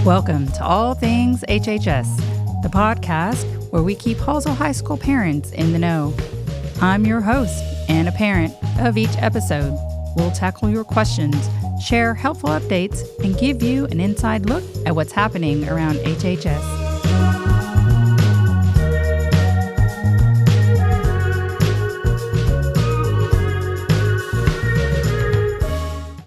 Welcome to All Things HHS, the podcast where we keep Hallsville High School parents in the know. I'm your host and a parent of each episode. We'll tackle your questions, share helpful updates, and give you an inside look at what's happening around HHS.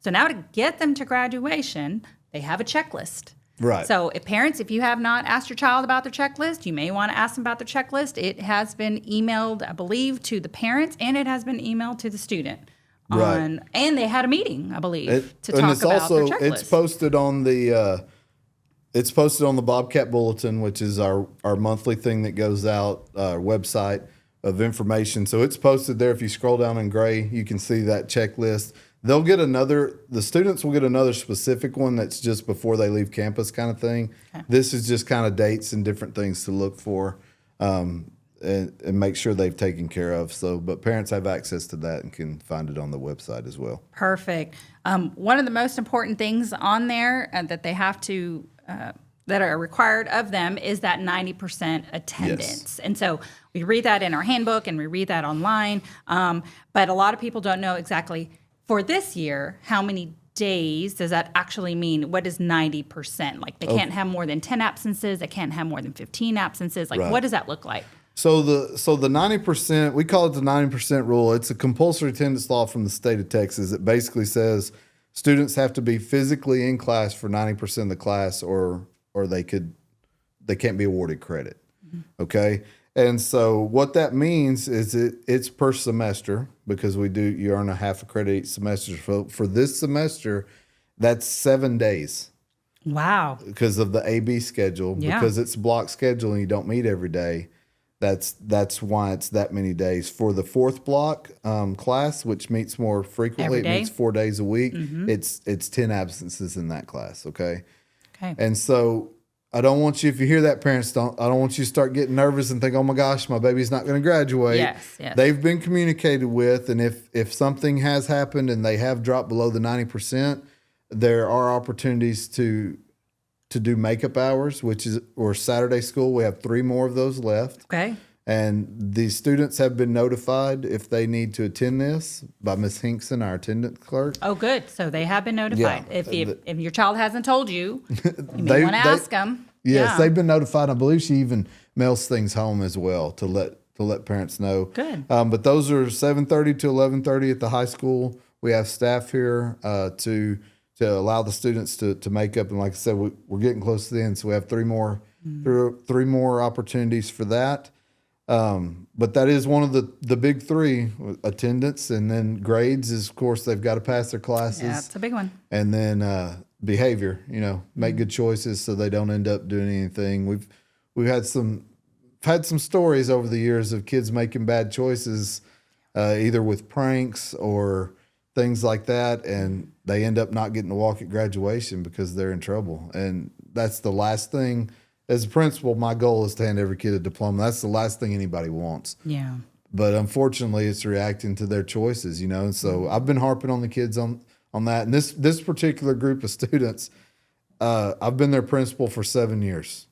So now to get them to graduation, they have a checklist. Right. So if you have not asked your child about their checklist, you may want to ask them about their checklist. It has been emailed, I believe, to the parents, and it has been emailed to the student. Right. And they had a meeting, I believe, to talk about their checklist. It's posted on the Bobcat Bulletin, which is our monthly thing that goes out, our website of information. So it's posted there. If you scroll down in gray, you can see that checklist. The students will get another specific one that's just before they leave campus kind of thing. Okay. This is just kind of dates and different things to look for and make sure they've taken care of. But parents have access to that and can find it on the website as well. Perfect. One of the most important things on there that they have to that are required of them is that 90% attendance. Yes. And so we read that in our handbook and we read that online. But a lot of people don't know exactly for this year, how many days does that actually mean? What is 90%? Like they can't have more than 10 absences. They can't have more than 15 absences. Like What does that look like? So the 90%, we call it the 90% rule. It's a compulsory attendance law from the state of Texas. It basically says students have to be physically in class for 90% of the class or they can't be awarded credit. Mm-hmm. Okay? And so what that means is it's per semester because you earn a half a credit each semester. For this semester, that's 7 days. Wow. Because of the AB schedule. Yeah. Because it's block schedule and you don't meet every day. That's why it's that many days. For the fourth block class, which meets more frequently, it meets 4 days a week. Mm-hmm. It's 10 absences in that class, okay? Okay. And so I don't want you, if you hear that, parents, I don't want you to start getting nervous and think, oh my gosh, my baby's not going to graduate. Yes. They've been communicated with, and if something has happened and they have dropped below the 90%, there are opportunities to do makeup hours, or Saturday school. We have 3 more of those left. Okay. And the students have been notified if they need to attend this by Ms. Hinkson, our attendance clerk. Oh, good. So they have been notified. Yeah. If your child hasn't told you, you may want to ask them. Yes, They've been notified. I believe she even mails things home as well to let parents know. Good. But those are 7:30 to 11:30 at the high school. We have staff here to allow the students to make up. And like I said, we're getting close to the end, so we have 3 more opportunities for that. But that is one of the big 3, attendance, and then grades is, of course, they've got to pass their classes. Yeah, it's a big one. And then behavior, make good choices so they don't end up doing anything. We've had some stories over the years of kids making bad choices, either with pranks or things like that, and they end up not getting to walk at graduation because they're in trouble. And that's the last thing. As a principal, my goal is to hand every kid a diploma. That's the last thing anybody wants. Yeah. But unfortunately, it's reacting to their choices, And so I've been harping on the kids on that. And this particular group of students, I've been their principal for 7 years.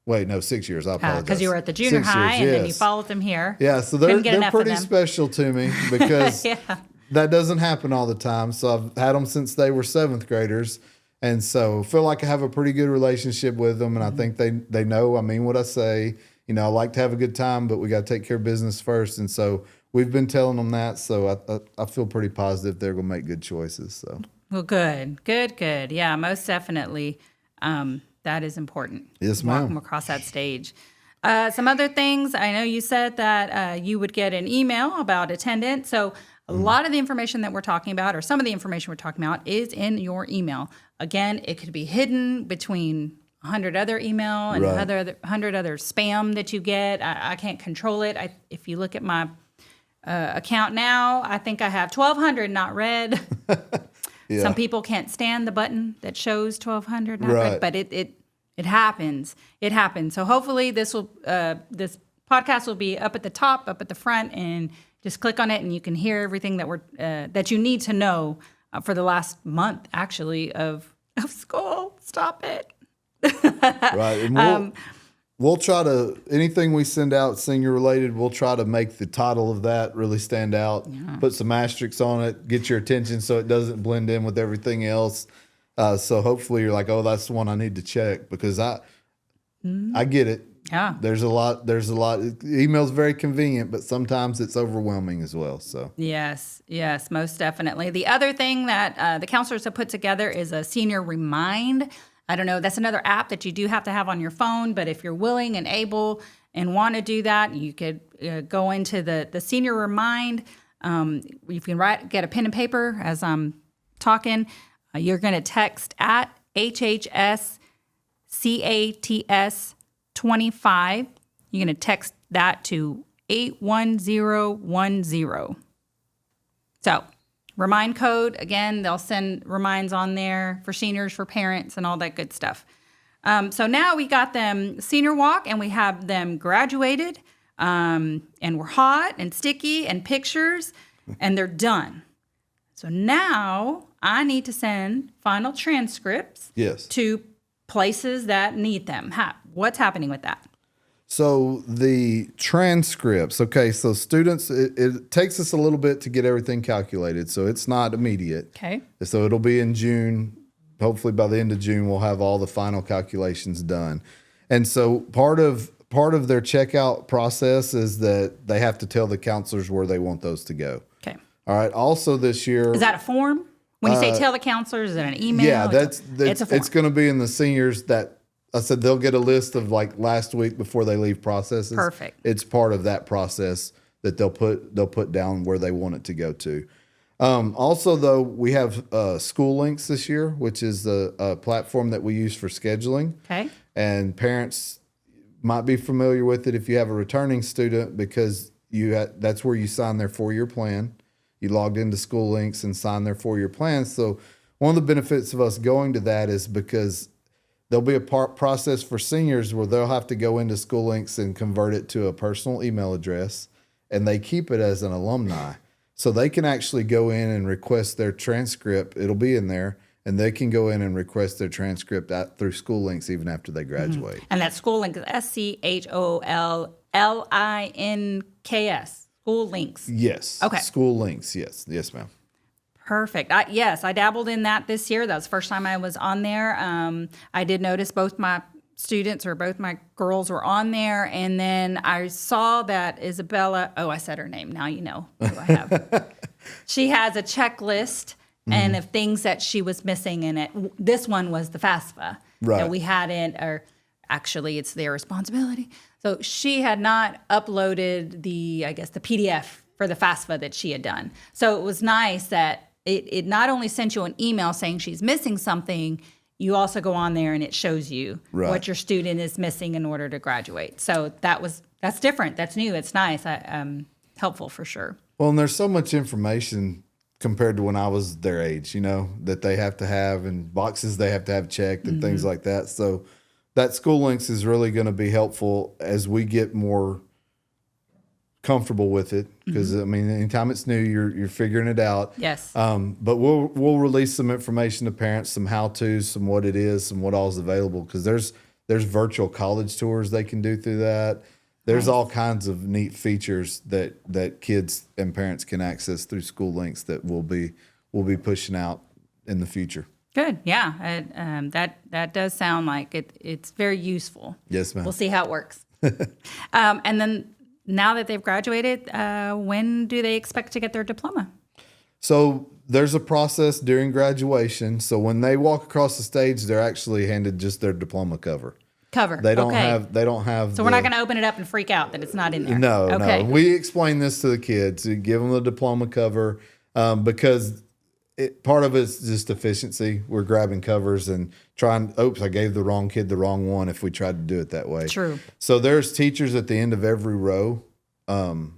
Wait, no, 6 years. I apologize. Because you were at the junior high, and then you followed them here. Yeah, so they're pretty special to me because that doesn't happen all the time. So I've had them since they were 7th graders. And so I feel like I have a pretty good relationship with them, and I think they know I mean what I say. I like to have a good time, but we got to take care of business first. And so we've been telling them that. So I feel pretty positive they're going to make good choices. So well, good. Yeah, most definitely. That is important. Yes, ma'am. Walk them across that stage. Some other things. I know you said that you would get an email about attendance. So a lot of the information that we're talking about, or some of the information we're talking about, is in your email. Again, it could be hidden between 100 other email and 100 other spam that you get. I can't control it. If you look at my account now, I think I have 1,200 not read. Yeah. Some people can't stand the button that shows 1,200 not read, but it happens. It happens. So hopefully this podcast will be up at the top, up at the front, and just click on it, and you can hear everything that you need to know for the last month, actually, of school. Stop it. Right. And we'll try to, anything we send out senior related, we'll try to make the title of that really stand out. Put some asterisks on it, get your attention so it doesn't blend in with everything else. So hopefully you're like, oh, that's the one I need to check, because I get it. Yeah. There's a lot. Email's very convenient, but sometimes it's overwhelming as well. So Yes, most definitely. The other thing that the counselors have put together is a senior remind. I don't know, that's another app that you do have to have on your phone, but if you're willing and able and want to do that, you could go into the senior remind. You can get a pen and paper as I'm talking. You're going to text at HHS CATS 25. You're going to text that to 81010. So, remind code, again, they'll send reminds on there for seniors, for parents, and all that good stuff. So now we got them senior walk, and we have them graduated, and we're hot and sticky and pictures, and they're done. So now I need to send final transcripts to places that need them. What's happening with that? So the transcripts, okay, so students, it takes us a little bit to get everything calculated, so it's not immediate. Okay. So it'll be in June. Hopefully by the end of June, we'll have all the final calculations done. And so part of their checkout process is that they have to tell the counselors where they want those to go. Okay. All right. Also this year. Is that a form? When you say tell the counselors, is it an email? Yeah, it's a form. It's going to be in the seniors that I said they'll get a list of like last week before they leave processes. Perfect. It's part of that process that they'll put down where they want it to go to. Also, though, we have School Links this year, which is a platform that we use for scheduling. Okay. And parents might be familiar with it if you have a returning student, because that's where you sign their 4-year plan. You logged into School Links and signed their 4-year plan. So one of the benefits of us going to that is because there'll be a process for seniors where they'll have to go into School Links and convert it to a personal email address, and they keep it as an alumni. So they can actually go in and request their transcript. It'll be in there, and they can go in and request their transcript through School Links even after they graduate. And that School Link is SCHOLLINKS. School Links. Yes. Okay. School Links. Yes. Yes, ma'am. Perfect. I dabbled in that this year. That was the first time I was on there. I did notice both my students, or both my girls, were on there. And then I saw that Isabella, I said her name. Now you know who I have. She has a checklist and of things that she was missing in it. This one was the FAFSA that we hadn't, or actually it's their responsibility. So she had not uploaded the PDF for the FAFSA that she had done. So it was nice that it not only sent you an email saying she's missing something, you also go on there and it shows you what your student is missing in order to graduate. So that's different. That's new. It's nice. Helpful for sure. Well, and there's so much information compared to when I was their age, that they have to have, and boxes they have to have checked and things like that. So that School Links is really going to be helpful as we get more comfortable with it, because anytime it's new, you're figuring it out. Yes. But we'll release some information to parents, some how-tos, some what it is, some what all is available, because there's virtual college tours they can do through that. There's all kinds of neat features that kids and parents can access through School Links that we'll be pushing out in the future. Good. Yeah. That does sound like it's very useful. Yes, ma'am. We'll see how it works. And then now that they've graduated, when do they expect to get their diploma? So there's a process during graduation. So when they walk across the stage, they're actually handed just their diploma cover. They don't have. So we're not going to open it up and freak out that it's not in there. No. We explain this to the kids. We give them the diploma cover because part of it's just efficiency. We're grabbing covers and trying. Oops, I gave the wrong kid the wrong one. If we tried to do it that way, true. So there's teachers at the end of every row. Of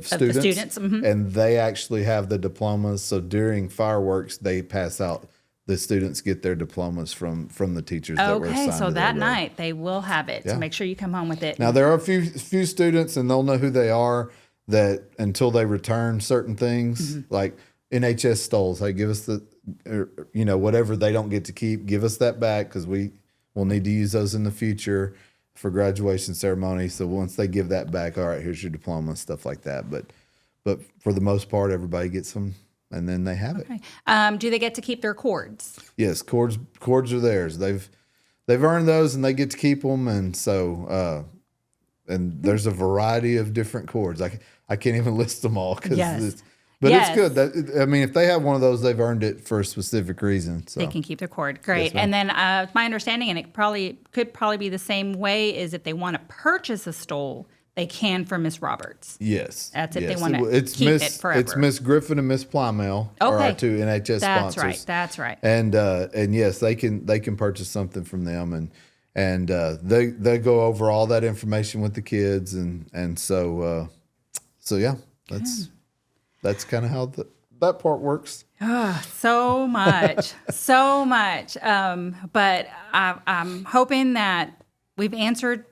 students, and they actually have the diplomas. So during fireworks, they pass out. The students get their diplomas from the teachers that were assigned. Okay, so to that their row. night they will have it. So make sure you come home with it. Now there are a few students, and they'll know who they are that until they return certain things. Like NHS stoles. Hey, give us whatever they don't get to keep, give us that back because we will need to use those in the future for graduation ceremony. So once they give that back, all right, here's your diploma, stuff like that. But for the most part, everybody gets them, and then they have it. Do they get to keep their cords? Yes, cords are theirs. They've earned those, and they get to keep them. And so, and there's a variety of different cords. I can't even list them all because it's good. If they have one of those, they've earned it for a specific reason. So They can keep their cord. Great. Yes, and then my understanding, and it could probably be the same way, is if they want to purchase a stole, they can from Miss Roberts. yes, That's if they yes. want to keep it forever. It's Miss Griffin and Miss Plymale are our two NHS sponsors. That's right. And yes, they can purchase something from them, and they go over all that information with the kids, and so yeah, that's kind of how that part works. So much, so much. But I'm hoping that we've answered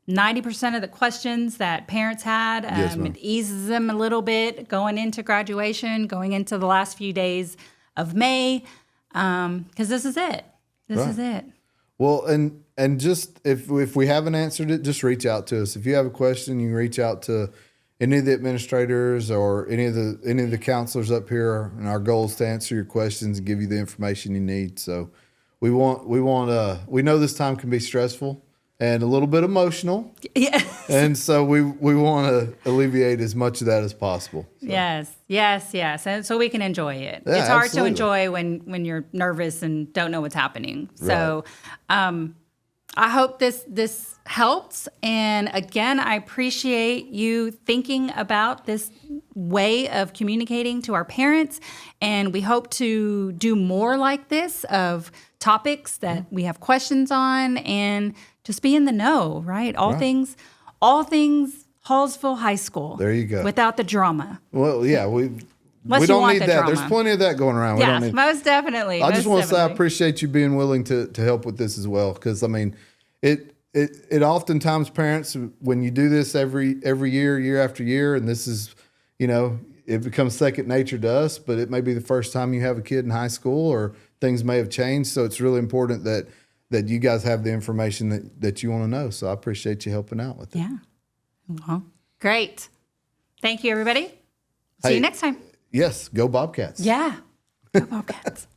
90% of the questions that parents had. Yes, ma'am. It eases them a little bit going into graduation, going into the last few days of May, because this is it. This is it. Well, and just if we haven't answered it, just reach out to us. If you have a question, you can reach out to any of the administrators or any of the counselors up here. And our goal is to answer your questions and give you the information you need. So we know this time can be stressful and a little bit emotional. Yes. And so we want to alleviate as much of that as possible. So. Yes. And so we can enjoy it. Yeah, it's hard absolutely. to enjoy when you're nervous and don't know what's happening. So I hope this helps. And again, I appreciate you thinking about this way of communicating to our parents. And we hope to do more like this of topics that we have questions on and just be in the know, right? All things Hallsville High School. There you go. Without the drama. Well, yeah, we Unless you don't want need the that. drama. There's plenty of that going around. We Yes, don't need. most definitely. I just want to say I appreciate you being willing to help with this as well, because it oftentimes parents, when you do this every year after year, and this is it becomes second nature to us, but it may be the first time you have a kid in high school, or things may have changed. So it's really important that you guys have the information that you want to know. So I appreciate you helping out with it. Yeah. Well, great. Thank you, everybody. See you next time. Yes, go Bobcats. Yeah. Go Bobcats.